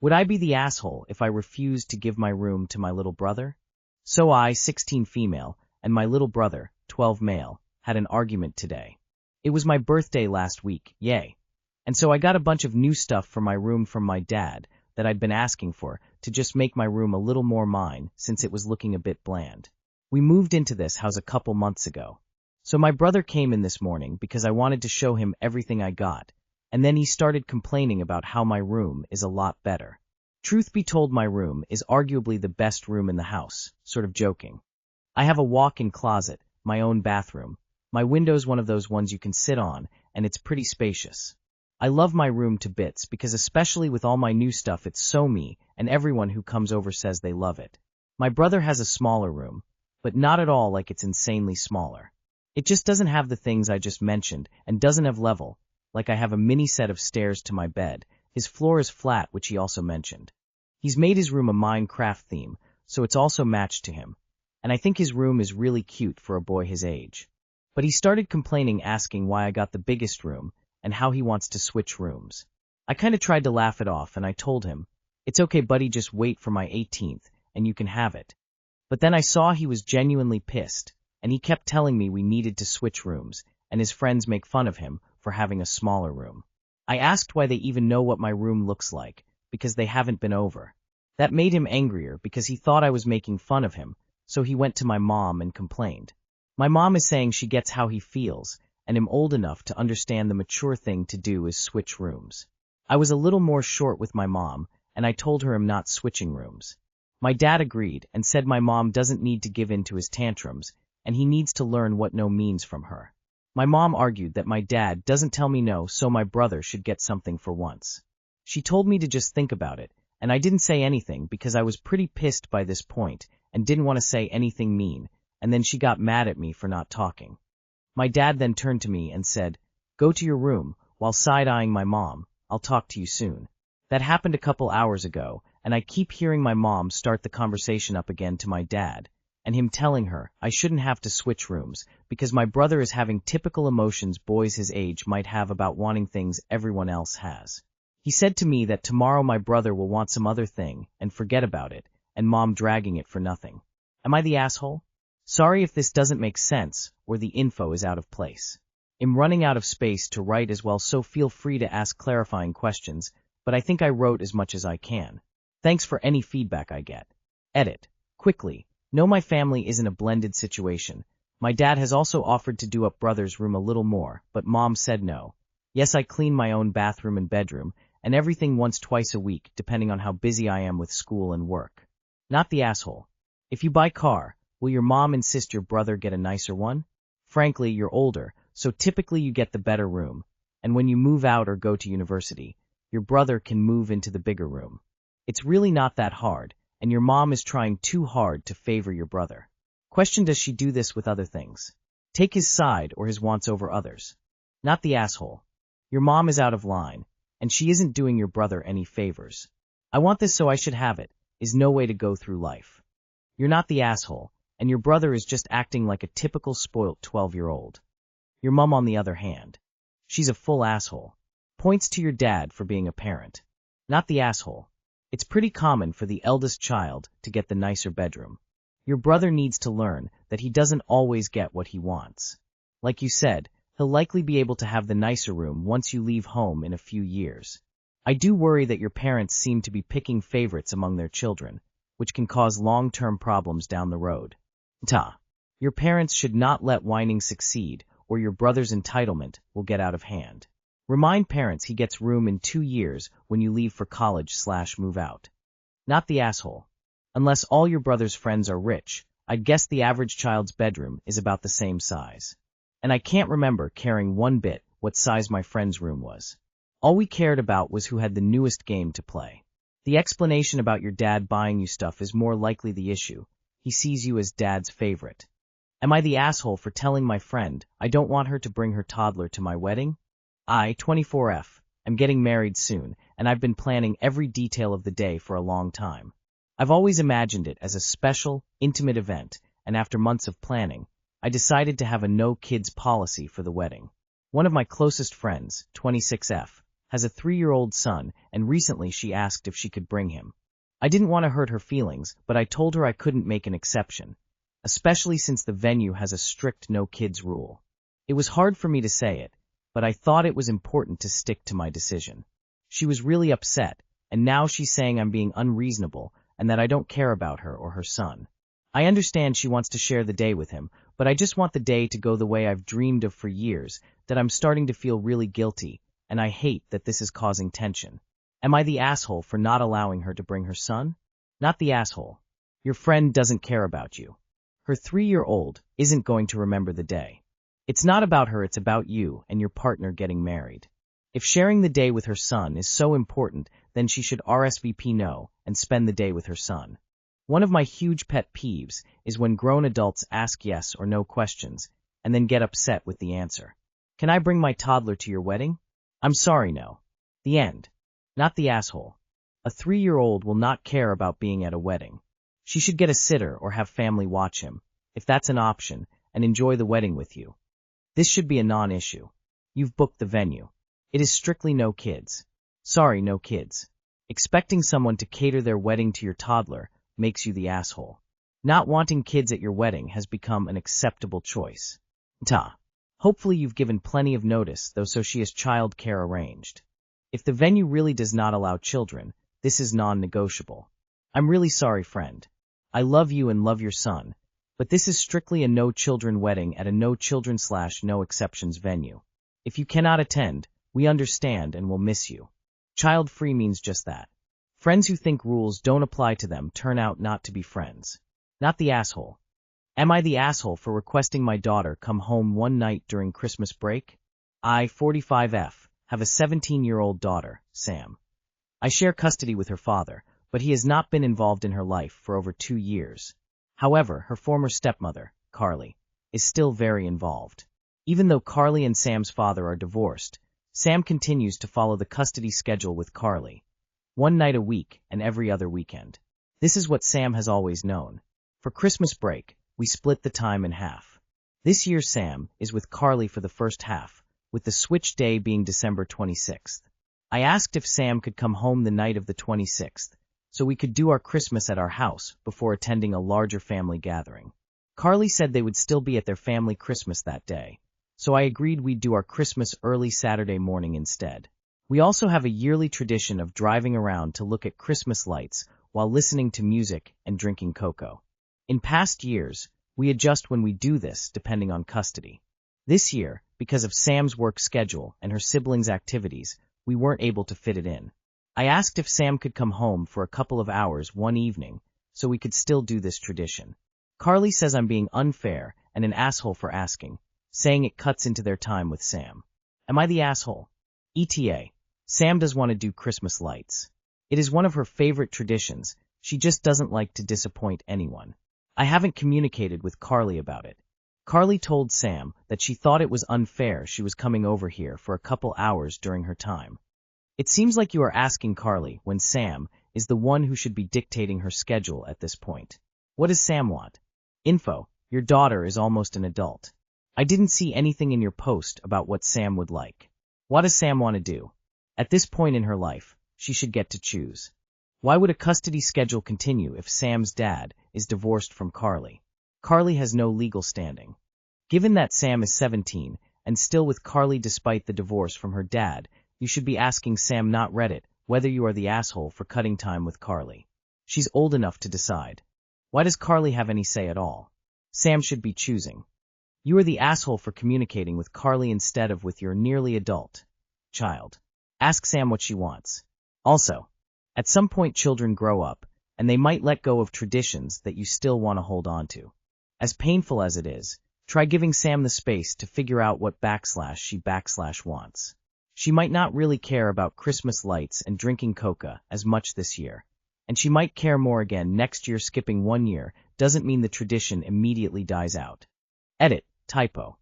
Would I be the asshole if I refused to give my room to my little brother? So I, 16 female, and my little brother, 12 male, had an argument today. It was my birthday last week, yay. And so I got a bunch of new stuff for my room from my dad that I'd been asking for to just make my room a little more mine since it was looking a bit bland. We moved into this house a couple months ago. So my brother came in this morning because I wanted to show him everything I got, and then he started complaining about how my room is a lot better. Truth be told, my room is arguably the best room in the house, sort of joking. I have a walk-in closet, my own bathroom. My window's one of those ones you can sit on, and it's pretty spacious. I love my room to bits because especially with all my new stuff it's so me, and everyone who comes over says they love it. My brother has a smaller room, but not at all like it's insanely smaller. It just doesn't have the things I just mentioned and doesn't have level, like I have a mini set of stairs to my bed. His floor is flat, which he also mentioned. He's made his room a Minecraft theme, so it's also matched to him. And I think his room is really cute for a boy his age. But he started complaining, asking why I got the biggest room and how he wants to switch rooms. I kinda tried to laugh it off and I told him, "It's okay buddy, just wait for my 18th and you can have it." But then I saw he was genuinely pissed, and he kept telling me we needed to switch rooms, and his friends make fun of him for having a smaller room. I asked why they even know what my room looks like, because they haven't been over. That made him angrier because he thought I was making fun of him, so he went to my mom and complained. My mom is saying she gets how he feels, and am old enough to understand the mature thing to do is switch rooms. I was a little more short with my mom, and I told her I'm not switching rooms. My dad agreed and said my mom doesn't need to give in to his tantrums, and he needs to learn what no means from her. My mom argued that my dad doesn't tell me no, so my brother should get something for once. She told me to just think about it, and I didn't say anything because I was pretty pissed by this point and didn't want to say anything mean, and then she got mad at me for not talking. My dad then turned to me and said, "Go to your room," while side-eyeing my mom. "I'll talk to you soon." That happened a couple hours ago, and I keep hearing my mom start the conversation up again to my dad, and him telling her I shouldn't have to switch rooms because my brother is having typical emotions boys his age might have about wanting things everyone else has. He said to me that tomorrow my brother will want some other thing and forget about it, and mom dragging it for nothing. Am I the asshole? Sorry if this doesn't make sense or the info is out of place. I'm running out of space to write as well, so feel free to ask clarifying questions, but I think I wrote as much as I can. Thanks for any feedback I get. Edit. Quickly. No, my family isn't a blended situation. My dad has also offered to do up brother's room a little more, but mom said no. Yes, I clean my own bathroom and bedroom, and everything once twice a week, depending on how busy I am with school and work. Not the asshole. If you buy car, will your mom insist your brother get a nicer one? Frankly, you're older, so typically you get the better room, and when you move out or go to university, your brother can move into the bigger room. It's really not that hard, and your mom is trying too hard to favor your brother. Question: does she do this with other things? Take his side or his wants over others? Not the asshole. Your mom is out of line, and she isn't doing your brother any favors. I want this so I should have it, is no way to go through life. You're not the asshole, and your brother is just acting like a typical spoilt 12-year-old. Your mom, on the other hand, she's a full asshole. Points to your dad for being a parent. Not the asshole. It's pretty common for the eldest child to get the nicer bedroom. Your brother needs to learn that he doesn't always get what he wants. Like you said, he'll likely be able to have the nicer room once you leave home in a few years. I do worry that your parents seem to be picking favorites among their children, which can cause long-term problems down the road. Your parents should not let whining succeed, or your brother's entitlement will get out of hand. Remind parents he gets room in 2 years when you leave for college/move out. Not the asshole. Unless all your brother's friends are rich, I'd guess the average child's bedroom is about the same size. And I can't remember caring one bit what size my friend's room was. All we cared about was who had the newest game to play. The explanation about your dad buying you stuff is more likely the issue. He sees you as dad's favorite. Am I the asshole for telling my friend I don't want her to bring her toddler to my wedding? I, 24F, am getting married soon, and I've been planning every detail of the day for a long time. I've always imagined it as a special, intimate event, and after months of planning, I decided to have a no-kids policy for the wedding. One of my closest friends, 26F, has a 3-year-old son, and recently she asked if she could bring him. I didn't want to hurt her feelings, but I told her I couldn't make an exception, especially since the venue has a strict no kids rule. It was hard for me to say it, but I thought it was important to stick to my decision. She was really upset, and now she's saying I'm being unreasonable and that I don't care about her or her son. I understand she wants to share the day with him, but I just want the day to go the way I've dreamed of for years, that I'm starting to feel really guilty, and I hate that this is causing tension. Am I the asshole for not allowing her to bring her son? Not the asshole. Your friend doesn't care about you. Her 3-year-old isn't going to remember the day. It's not about her, it's about you and your partner getting married. If sharing the day with her son is so important, then she should RSVP no and spend the day with her son. One of my huge pet peeves is when grown adults ask yes or no questions and then get upset with the answer. Can I bring my toddler to your wedding? I'm sorry, no. The end. Not the asshole. A 3-year-old will not care about being at a wedding. She should get a sitter or have family watch him, if that's an option, and enjoy the wedding with you. This should be a non-issue. You've booked the venue. It is strictly no kids. Sorry, no kids. Expecting someone to cater their wedding to your toddler makes you the asshole. Not wanting kids at your wedding has become an acceptable choice. Hopefully you've given plenty of notice, though, so she has child care arranged. If the venue really does not allow children, this is non-negotiable. I'm really sorry, friend. I love you and love your son, but this is strictly a no-children wedding at a no-children/no exceptions venue. If you cannot attend, we understand and will miss you. Child-free means just that. Friends who think rules don't apply to them turn out not to be friends. Not the asshole. Am I the asshole for requesting my daughter come home one night during Christmas break? I, 45F, have a 17-year-old daughter, Sam. I share custody with her father, but he has not been involved in her life for over 2 years. However, her former stepmother, Carly, is still very involved. Even though Carly and Sam's father are divorced, Sam continues to follow the custody schedule with Carly, 1 night a week and every other weekend. This is what Sam has always known. For Christmas break, we split the time in half. This year Sam is with Carly for the first half, with the switch day being December 26th. I asked if Sam could come home the night of the 26th, so we could do our Christmas at our house before attending a larger family gathering. Carly said they would still be at their family Christmas that day, so I agreed we'd do our Christmas early Saturday morning instead. We also have a yearly tradition of driving around to look at Christmas lights while listening to music and drinking cocoa. In past years, we adjust when we do this depending on custody. This year, because of Sam's work schedule and her siblings' activities, we weren't able to fit it in. I asked if Sam could come home for a couple of hours one evening so we could still do this tradition. Carly says I'm being unfair and an asshole for asking, saying it cuts into their time with Sam. Am I the asshole? ETA. Sam does want to do Christmas lights. It is one of her favorite traditions. She just doesn't like to disappoint anyone. I haven't communicated with Carly about it. Carly told Sam that she thought it was unfair she was coming over here for a couple hours during her time. It seems like you are asking Carly when Sam is the one who should be dictating her schedule at this point. What does Sam want? Info. Your daughter is almost an adult. I didn't see anything in your post about what Sam would like. What does Sam want to do? At this point in her life, she should get to choose. Why would a custody schedule continue if Sam's dad is divorced from Carly? Carly has no legal standing. Given that Sam is 17 and still with Carly despite the divorce from her dad, you should be asking Sam, not Reddit, whether you are the asshole for cutting time with Carly. She's old enough to decide. Why does Carly have any say at all? Sam should be choosing. You are the asshole for communicating with Carly instead of with your nearly adult child. Ask Sam what she wants. Also, at some point children grow up, and they might let go of traditions that you still want to hold on to. As painful as it is, try giving Sam the space to figure out what /she wants. She might not really care about Christmas lights and drinking coca as much this year, and she might care more again next year. Skipping 1 year doesn't mean the tradition immediately dies out. Edit, typo.